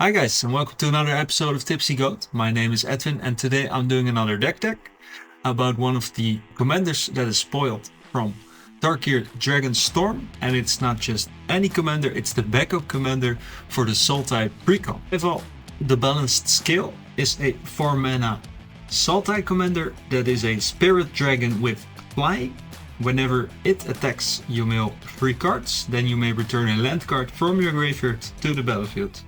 Hi guys, and welcome to another episode of Tipsy Goat. My name is Edwin, and today I'm doing another DeckTech about one of the commanders that is spoiled from Tarkir Dragonstorm. And it's not just any commander, it's the backup commander for the Sultai precon. Teval, the Balanced Scale, is a 4-mana Sultai commander that is a spirit dragon with flying. Whenever it attacks, you mill 3 cards, then you may return a land card from your graveyard to the battlefield.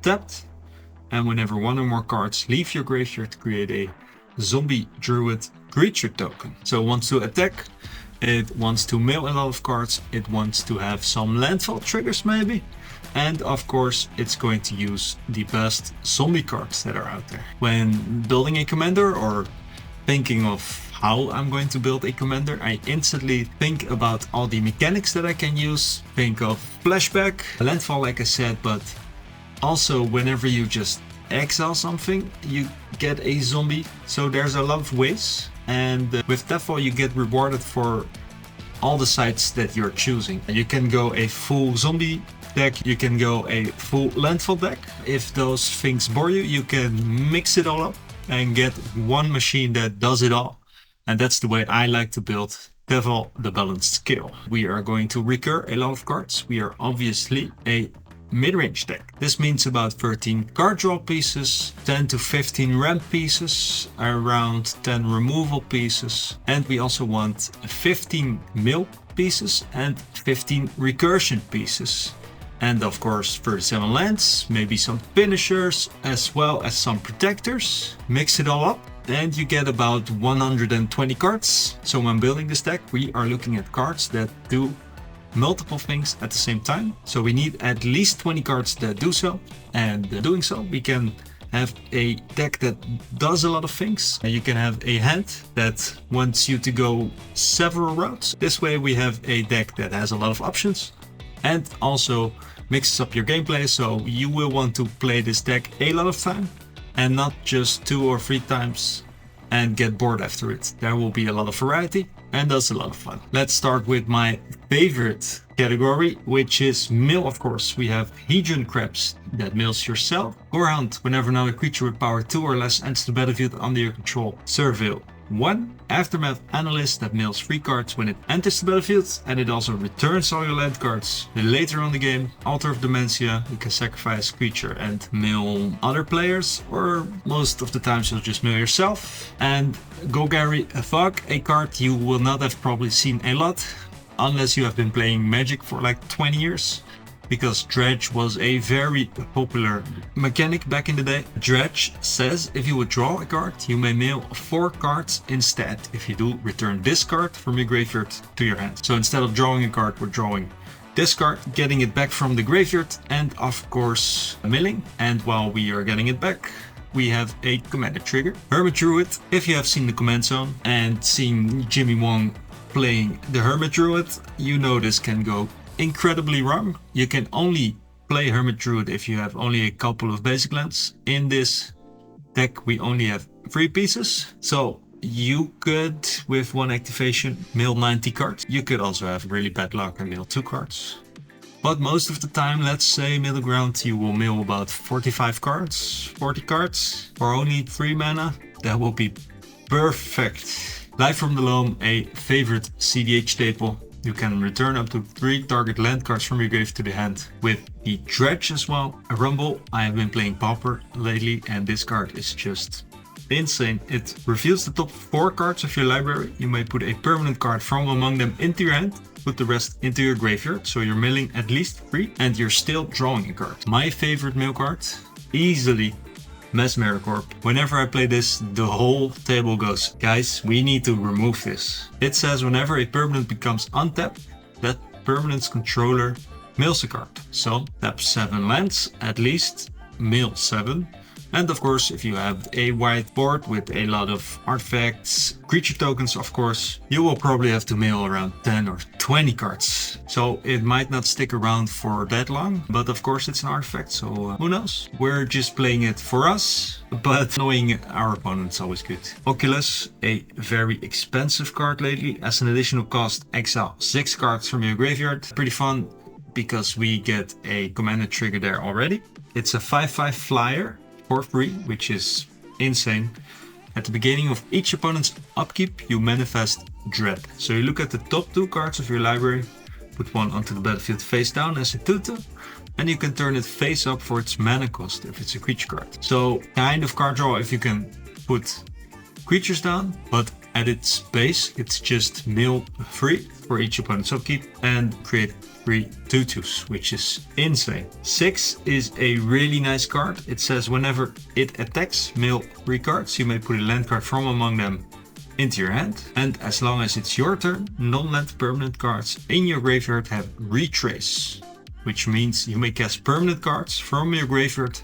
Tapped, and whenever one or more cards leave your graveyard, create a zombie druid creature token. So it wants to attack, it wants to mill a lot of cards, it wants to have some landfall triggers maybe, and of course it's going to use the best zombie cards that are out there. When building a commander or thinking of how I'm going to build a commander, I instantly think about all the mechanics that I can use. Think of flashback, landfall like I said, but also, whenever you just exile something, you get a zombie. So there's a lot of ways. And with Teval, you get rewarded for all the sites that you're choosing. You can go a full zombie deck, you can go a full landfall deck. If those things bore you, you can mix it all up and get one machine that does it all. And that's the way I like to build Teval, the Balanced Scale. We are going to recur a lot of cards. We are obviously a mid-range deck. This means about 13 card draw pieces, 10 to 15 ramp pieces, around 10 removal pieces, and we also want 15 mill pieces and 15 recursion pieces. And of course 37 lands, maybe some finishers, as well as some protectors. Mix it all up and you get about 120 cards. So when building this deck, we are looking at cards that do multiple things at the same time. So we need at least 20 cards that do so, and doing so we can have a deck that does a lot of things. And you can have a hand that wants you to go several routes. This way we have a deck that has a lot of options and also mixes up your gameplay, so you will want to play this deck a lot of time and not just 2 or 3 times and get bored after it. There will be a lot of variety, and that's a lot of fun. Let's start with my favorite category, which is mill. Of course, we have Hedron Crabs that mills yourself. Gorehound, whenever now a creature with power 2 or less enters the battlefield under your control. Surveil 1. Aftermath Analyst that mills 3 cards when it enters the battlefield, and it also returns all your land cards. Then later on in the game, Altar of Dementia, you can sacrifice creature and mill other players, or most of the times you'll just mill yourself. And Golgari Thug, a card you will not have probably seen a lot, unless you have been playing Magic for like 20 years. Because Dredge was a very popular mechanic back in the day. Dredge says if you would draw a card, you may mill 4 cards instead. If you do, return this card from your graveyard to your hand. So instead of drawing a card, we're drawing this card, getting it back from the graveyard, and of course milling. And while we are getting it back, we have a commander trigger. Hermit Druid. If you have seen the Command Zone and seen Jimmy Wong playing the Hermit Druid, you know this can go incredibly wrong. You can only play Hermit Druid if you have only a couple of basic lands. In this deck we only have 3 pieces, so you could with 1 activation mill 90 cards. You could also have really bad luck and mill 2 cards, but most of the time, let's say middle ground, you will mill about 45 cards, 40 cards for only 3 mana. That will be perfect. Live from the Loam, a favorite CDH staple. You can return up to 3 target land cards from your grave to the hand with the Dredge as well. A Rumble, I have been playing Pauper lately, and this card is just insane. It reveals the top 4 cards of your library. You may put a permanent card from among them into your hand, put the rest into your graveyard, so you're milling at least 3 and you're still drawing a card. My favorite mill card, easily Mesmericorp. Whenever I play this, the whole table goes, guys, we need to remove this. It says whenever a permanent becomes untapped, that permanent's controller mills a card. So tap 7 lands, at least mill 7. And of course, if you have a white board with a lot of artifacts, creature tokens, of course, you will probably have to mill around 10 or 20 cards. So it might not stick around for that long, but of course it's an artifact, so who knows? We're just playing it for us, but knowing our opponent's is always good. Oculus, a very expensive card lately. As an additional cost, exile 6 cards from your graveyard. Pretty fun because we get a commander trigger there already. It's a 5/5 flyer for free, which is insane. At the beginning of each opponent's upkeep, you manifest Dread. So you look at the top 2 cards of your library, put one onto the battlefield face down as a tutu, and you can turn it face up for its mana cost if it's a creature card. So kind of card draw if you can put creatures down, but at its base it's just mill 3 for each opponent's upkeep and create 3 tutus, which is insane. 6 is a really nice card. It says whenever it attacks, mill 3 cards. You may put a land card from among them into your hand, and as long as it's your turn, non-land permanent cards in your graveyard have retrace, which means you may cast permanent cards from your graveyard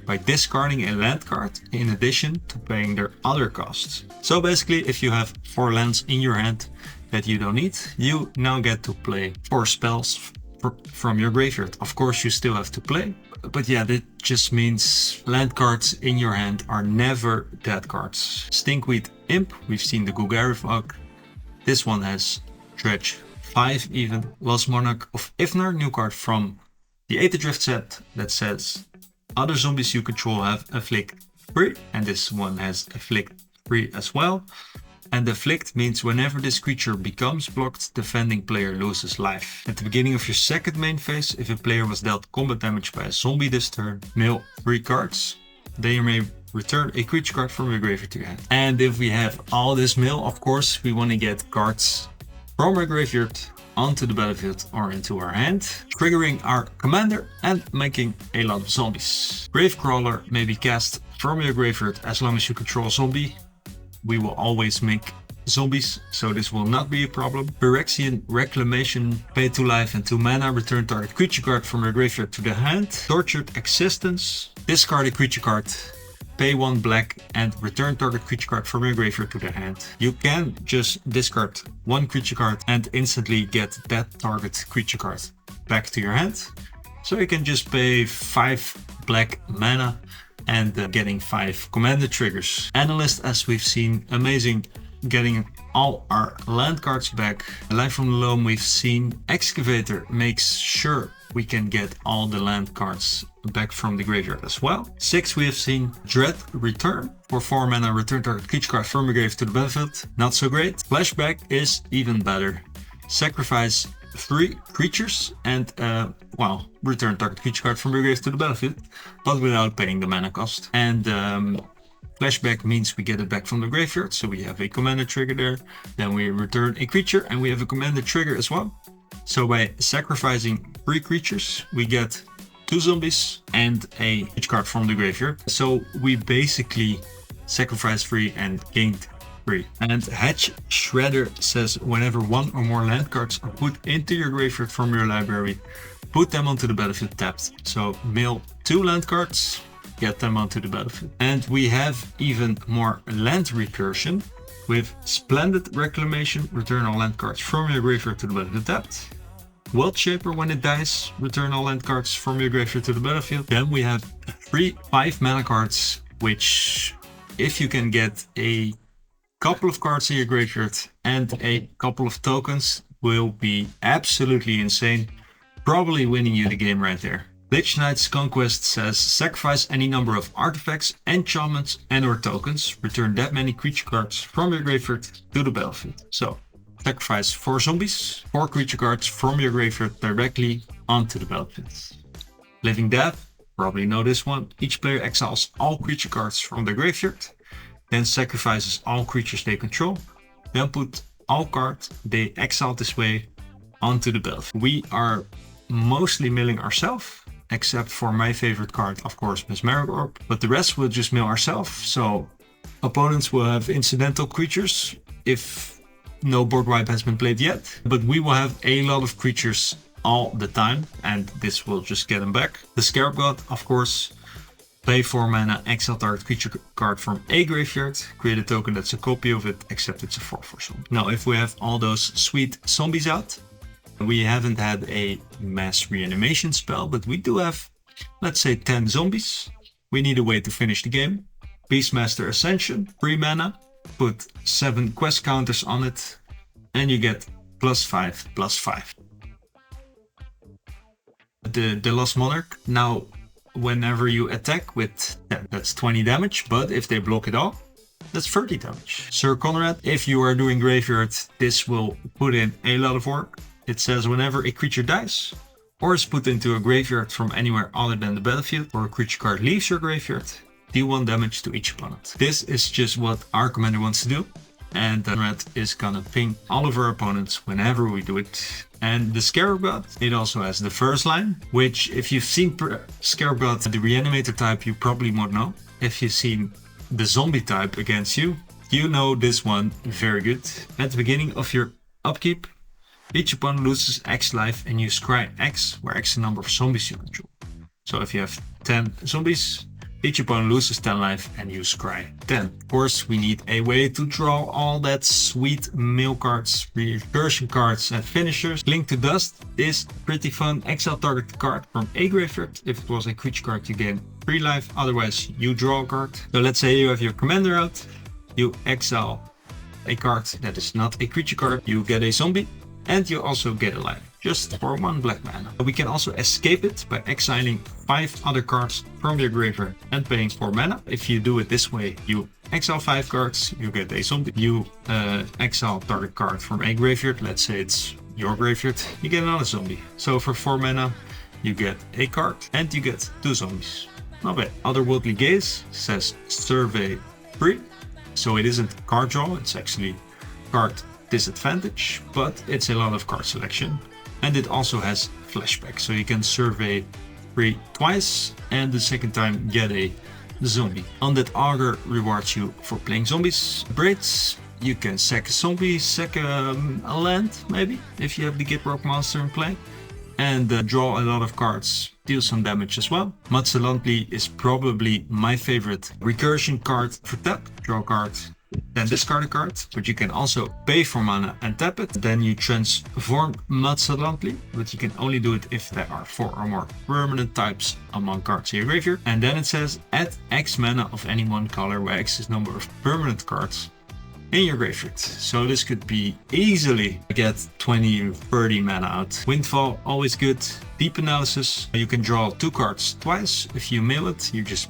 by discarding a land card in addition to paying their other costs. So basically, if you have 4 lands in your hand that you don't need, you now get to play 4 spells from your graveyard. Of course, you still have to play, but yeah, that just means land cards in your hand are never dead cards. Stinkweed Imp, we've seen the Golgari Fog. This one has Dredge 5 even. Lost Monarch of Ifnar, new card from the Aether Drift set that says other zombies you control have Afflict 3, and this one has Afflict 3 as well. And Afflict means whenever this creature becomes blocked, defending player loses life. At the beginning of your second main phase, if a player was dealt combat damage by a zombie this turn, mill 3 cards. Then you may return a creature card from your graveyard to your hand. And if we have all this mill, of course, we want to get cards from our graveyard onto the battlefield or into our hand, triggering our commander and making a lot of zombies. Gravecrawler may be cast from your graveyard as long as you control a zombie. We will always make zombies, so this will not be a problem. Phyrexian Reclamation, pay 2 life and 2 mana, return target creature card from your graveyard to the hand. Tortured Existence, discard a creature card, pay 1 black and return target creature card from your graveyard to the hand. You can just discard 1 creature card and instantly get that target creature card back to your hand. So you can just pay 5 black mana and getting 5 commander triggers. Analyst, as we've seen, amazing, getting all our land cards back. Live from the Loam, we've seen Excavator makes sure we can get all the land cards back from the graveyard as well. 6, we have seen Dread Return. For 4 mana, return target creature card from your grave to the battlefield. Not so great. Flashback is even better. Sacrifice 3 creatures and return target creature card from your grave to the battlefield, but without paying the mana cost. And flashback means we get it back from the graveyard, so we have a commander trigger there. Then we return a creature and we have a commander trigger as well. So by sacrificing 3 creatures, we get 2 zombies and a creature card from the graveyard. So we basically sacrificed 3 and gained 3. And Hatch Shredder says whenever 1 or more land cards are put into your graveyard from your library, put them onto the battlefield tapped. So mill 2 land cards, get them onto the battlefield. And we have even more land recursion with Splendid Reclamation, return all land cards from your graveyard to the battlefield tapped. World Shaper, when it dies, return all land cards from your graveyard to the battlefield. Then we have 3 5 mana cards, which if you can get a couple of cards in your graveyard and a couple of tokens, will be absolutely insane. Probably winning you the game right there. Lich Knight's Conquest says sacrifice any number of artifacts, enchantments and or tokens. Return that many creature cards from your graveyard to the battlefield. So sacrifice 4 zombies, 4 creature cards from your graveyard directly onto the battlefield. Living Death, probably know this one. Each player exiles all creature cards from their graveyard, then sacrifices all creatures they control, then put all cards they exiled this way onto the battlefield. We are mostly milling ourselves, except for my favorite card, of course, Mesmeric Orb, but the rest will just mill ourselves. So opponents will have incidental creatures if no board wipe has been played yet, but we will have a lot of creatures all the time, and this will just get them back. The Scarab God, of course, pay 4 mana, exile target creature card from a graveyard, create a token that's a copy of it, except it's a 4/4 zombie. Now, if we have all those sweet zombies out, we haven't had a mass reanimation spell, but we do have, let's say, 10 zombies. We need a way to finish the game. Beastmaster Ascension, 3 mana, put 7 quest counters on it, and you get +5/+5. The Lost Monarch. Now, whenever you attack with 10. That's 20 damage, but if they block it off, that's 30 damage. Sir Conrad, if you are doing graveyard, this will put in a lot of work. It says whenever a creature dies or is put into a graveyard from anywhere other than the battlefield, or a creature card leaves your graveyard, deal 1 damage to each opponent. This is just what our commander wants to do. And Conrad is gonna ping all of our opponents whenever we do it. And the Scarab God, it also has the first line, which if you've seen Scarab God, the Reanimator type, you probably won't know. If you've seen the zombie type against you, you know this one very good. At the beginning of your upkeep, each opponent loses X life and you scry X, where X is the number of zombies you control. So if you have 10 zombies, each opponent loses 10 life and you scry 10. Of course, we need a way to draw all that sweet mill cards, recursion cards and finishers. Link to Dust is pretty fun. Exile target card from a graveyard. If it was a creature card, you gain 3 life. Otherwise, you draw a card. So let's say you have your commander out. You exile a card that is not a creature card. You get a zombie and you also get a life. Just for 1 black mana. We can also escape it by exiling 5 other cards from your graveyard and paying 4 mana. If you do it this way, you exile 5 cards, you get a zombie. You exile target card from a graveyard, let's say it's your graveyard, you get another zombie. So for 4 mana, you get a card and you get 2 zombies. Not bad. Otherworldly Gaze says survey 3. So it isn't card draw, it's actually card disadvantage, but it's a lot of card selection. And it also has flashback, so you can survey 3 twice and the second time get a zombie. Undead Augur rewards you for playing zombies. Braids, you can sack a zombie, sack a land maybe, if you have the Gitrock monster in play. And draw a lot of cards, deal some damage as well. Matsalantli is probably my favorite recursion card for tap. Draw a card, then discard a card, but you can also pay for mana and tap it. Then you transform Matsalantli, but you can only do it if there are 4 or more permanent types among cards in your graveyard. And then it says add X mana of any one color, where X is number of permanent cards in your graveyard. So this could be easily get 20 or 30 mana out. Windfall, always good. Deep Analysis, you can draw 2 cards twice. If you mill it, you just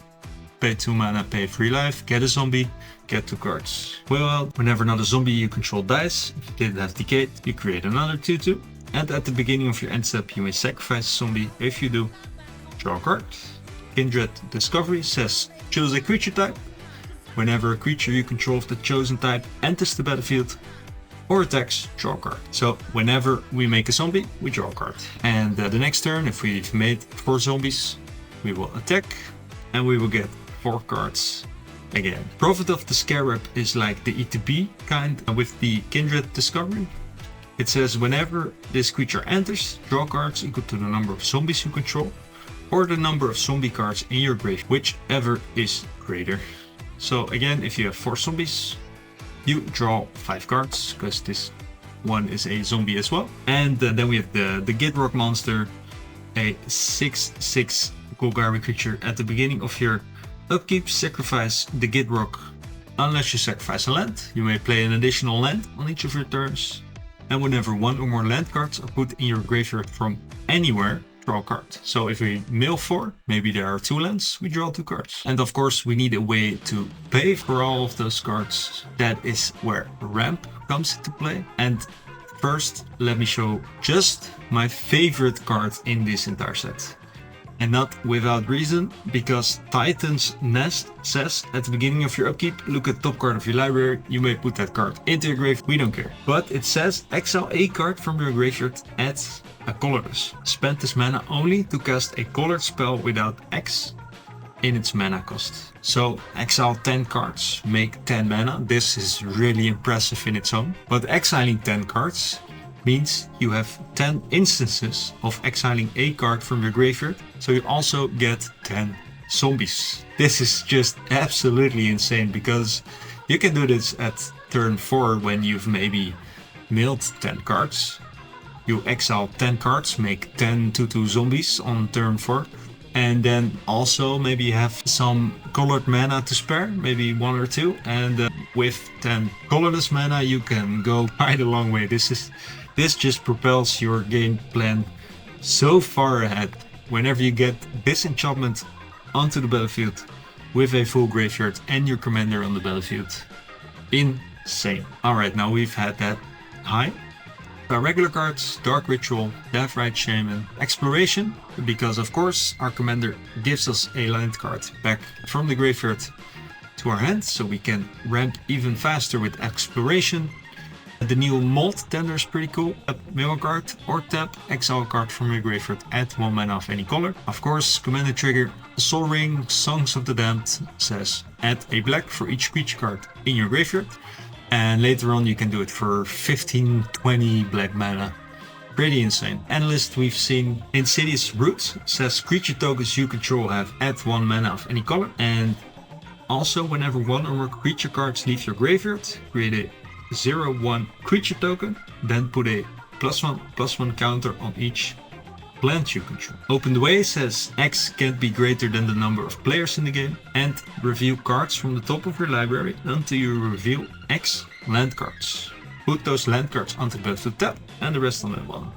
pay 2 mana, pay 3 life, get a zombie, get 2 cards. Well, whenever another zombie you control dies, if you didn't have Decayed, you create another 2/2. And at the beginning of your end step, you may sacrifice a zombie. If you do, draw a card. Kindred Discovery says choose a creature type. Whenever a creature you control of the chosen type enters the battlefield or attacks, draw a card. So whenever we make a zombie, we draw a card. And the next turn, if we've made 4 zombies, we will attack and we will get 4 cards again. Prophet of the Scarab is like the ETB kind with the Kindred Discovery. It says whenever this creature enters, draw cards equal to the number of zombies you control or the number of zombie cards in your grave, whichever is greater. So again, if you have 4 zombies, you draw 5 cards, because this one is a zombie as well. And then we have the Gitrock monster, a 6/6 Golgari creature. At the beginning of your upkeep, sacrifice the Gitrock. Unless you sacrifice a land, you may play an additional land on each of your turns. And whenever 1 or more land cards are put in your graveyard from anywhere, draw a card. So if we mill 4, maybe there are 2 lands, we draw 2 cards. And of course we need a way to pay for all of those cards. That is where ramp comes into play. And first, let me show just my favorite card in this entire set. And not without reason, because Titan's Nest says at the beginning of your upkeep, look at top card of your library, you may put that card into your grave, we don't care. But it says exile a card from your graveyard, add a colorless. Spend this mana only to cast a colored spell without X in its mana cost. So exile 10 cards, make 10 mana. This is really impressive in its own. But exiling 10 cards means you have 10 instances of exiling a card from your graveyard, so you also get 10 zombies. This is just absolutely insane, because you can do this at turn 4 when you've maybe milled 10 cards. You exile 10 cards, make 10 2/2 zombies on turn 4. And then also maybe you have some colored mana to spare, maybe 1 or 2. And with 10 colorless mana, you can go quite a long way. This just propels your game plan so far ahead. Whenever you get Disenchantment onto the battlefield with a full graveyard and your commander on the battlefield. Insane. Alright, now we've had that high. Our regular cards, Dark Ritual, Deathrite Shaman, Exploration, because of course our commander gives us a land card back from the graveyard to our hand, so we can ramp even faster with Exploration. The new Mold Tender is pretty cool. Mill a card or tap, exile a card from your graveyard, add 1 mana of any color. Of course, commander trigger, Sol Ring, Songs of the Damned says add a black for each creature card in your graveyard. And later on you can do it for 15, 20 black mana. Pretty insane. Analyst we've seen Insidious Roots says creature tokens you control have add 1 mana of any color. And also whenever 1 or more creature cards leave your graveyard, create a 0/1 creature token, then put a +1/+1 counter on each plant you control. Open the Way says X can't be greater than the number of players in the game, and review cards from the top of your library until you reveal X land cards. Put those land cards onto the battlefield tap and the rest on that one.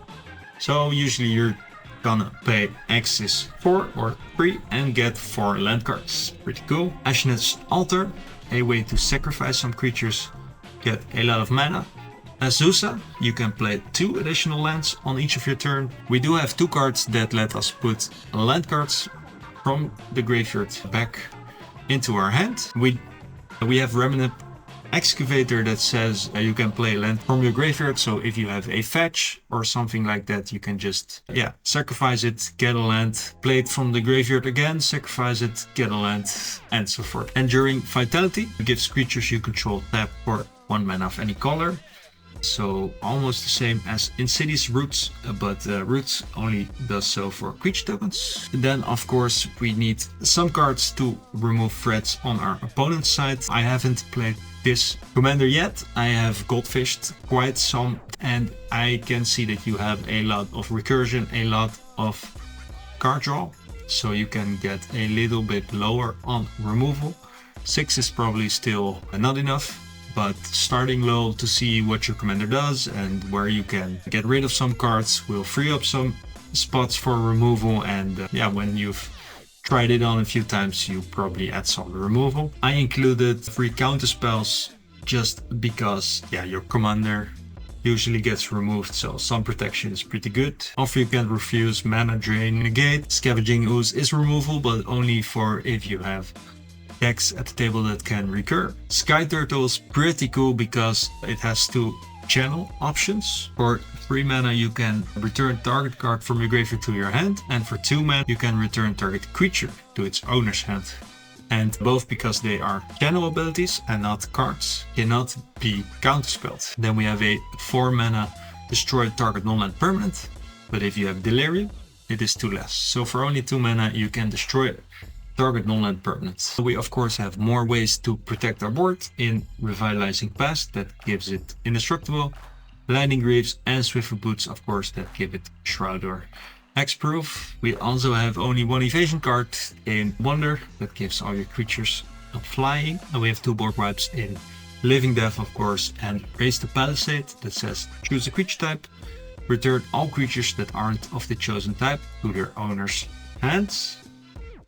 So usually you're gonna play X is 4 or 3 and get 4 land cards. Pretty cool. Ashnet's Altar, a way to sacrifice some creatures, get a lot of mana. Azusa, you can play 2 additional lands on each of your turn. We do have 2 cards that let us put land cards from the graveyard back into our hand. We have Remnant Excavator that says you can play land from your graveyard, so if you have a fetch or something like that, you can just sacrifice it, get a land, play it from the graveyard again, sacrifice it, get a land, and so forth. Enduring Vitality gives creatures you control tap for 1 mana of any color. So almost the same as Insidious Roots, but Roots only does so for creature tokens. Then of course we need some cards to remove threats on our opponent's side. I haven't played this commander yet. I have goldfished quite some, and I can see that you have a lot of recursion, a lot of card draw, so you can get a little bit lower on removal. 6 is probably still not enough, but starting low to see what your commander does and where you can get rid of some cards will free up some spots for removal. And when you've tried it on a few times, you probably add some removal. I included 3 counter spells just because your commander usually gets removed, so some protection is pretty good. Offer You Can't Refuse, Mana Drain, Negate. Scavenging Ooze is removal, but only for if you have decks at the table that can recur. Sky Turtle is pretty cool because it has 2 channel options. For 3 mana you can return target card from your graveyard to your hand, and for 2 mana you can return target creature to its owner's hand. And both because they are channel abilities and not cards, cannot be counterspelled. Then we have a 4 mana destroy target non-land permanent, but if you have Delirium it is 2 less. So for only 2 mana you can destroy target non-land permanent. We of course have more ways to protect our board in Revitalizing Past that gives it indestructible, Lightning Greaves and Swiftfoot Boots of course that give it Shroud or Hexproof. We also have only 1 evasion card in Wonder that gives all your creatures flying, and we have 2 board wipes in Living Death of course, and Raise the Palisade that says choose a creature type, return all creatures that aren't of the chosen type to their owner's hands.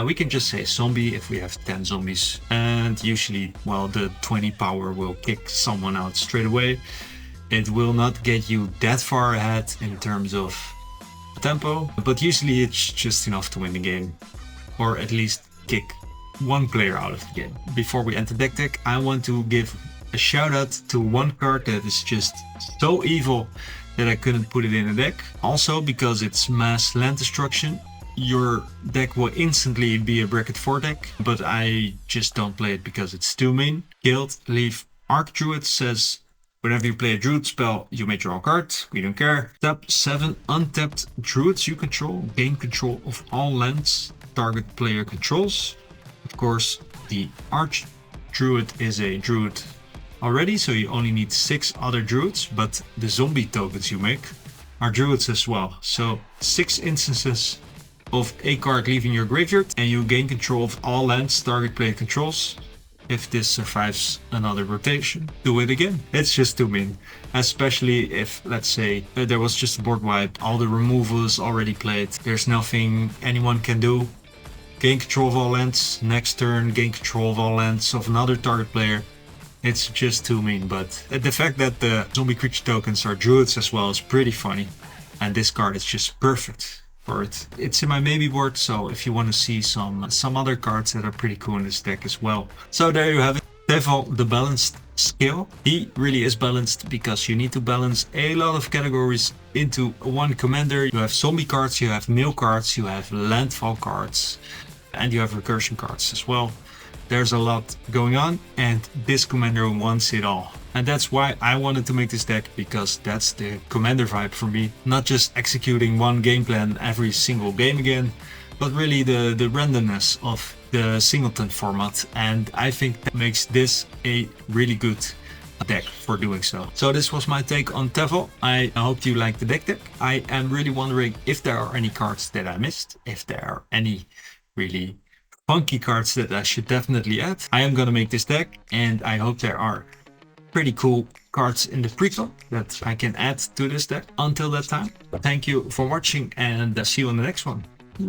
We can just say zombie if we have 10 zombies, and usually, well, the 20 power will kick someone out straight away. It will not get you that far ahead in terms of tempo, but usually it's just enough to win the game, or at least kick 1 player out of the game. Before we enter DeckTech, I want to give a shout out to 1 card that is just so evil that I couldn't put it in a deck. Also because it's mass land destruction. Your deck will instantly be a bracket 4 deck, but I just don't play it because it's too mean. Guild Leaf Archdruid says whenever you play a druid spell, you may draw a card. We don't care. Tap 7 untapped druids you control. Gain control of all lands target player controls. Of course, the Archdruid is a druid already, so you only need 6 other druids, but the zombie tokens you make are druids as well. So 6 instances of a card leaving your graveyard, and you gain control of all lands target player controls. If this survives another rotation, do it again. It's just too mean. Especially if, let's say, there was just a board wipe, all the removal is already played, there's nothing anyone can do. gain control of all lands, next turn gain control of all lands of another target player. It's just too mean, but the fact that the zombie creature tokens are druids as well is pretty funny. And this card is just perfect for it. It's in my maybe board, so if you want to see some other cards that are pretty cool in this deck as well. So there you have it. Teval, the balanced scale. He really is balanced because you need to balance a lot of categories into one commander. You have zombie cards, you have mill cards, you have landfall cards, and you have recursion cards as well. There's a lot going on, and this commander wants it all. And that's why I wanted to make this deck, because that's the commander vibe for me. Not just executing one game plan every single game again, but really the randomness of the singleton format. And I think that makes this a really good deck for doing so. So this was my take on Teval. I hope you like the DeckTech. I am really wondering if there are any cards that I missed, if there are any really funky cards that I should definitely add. I am gonna make this deck, and I hope there are pretty cool cards in the prequel that I can add to this deck. Until that time, thank you for watching, and see you on the next one. Bye.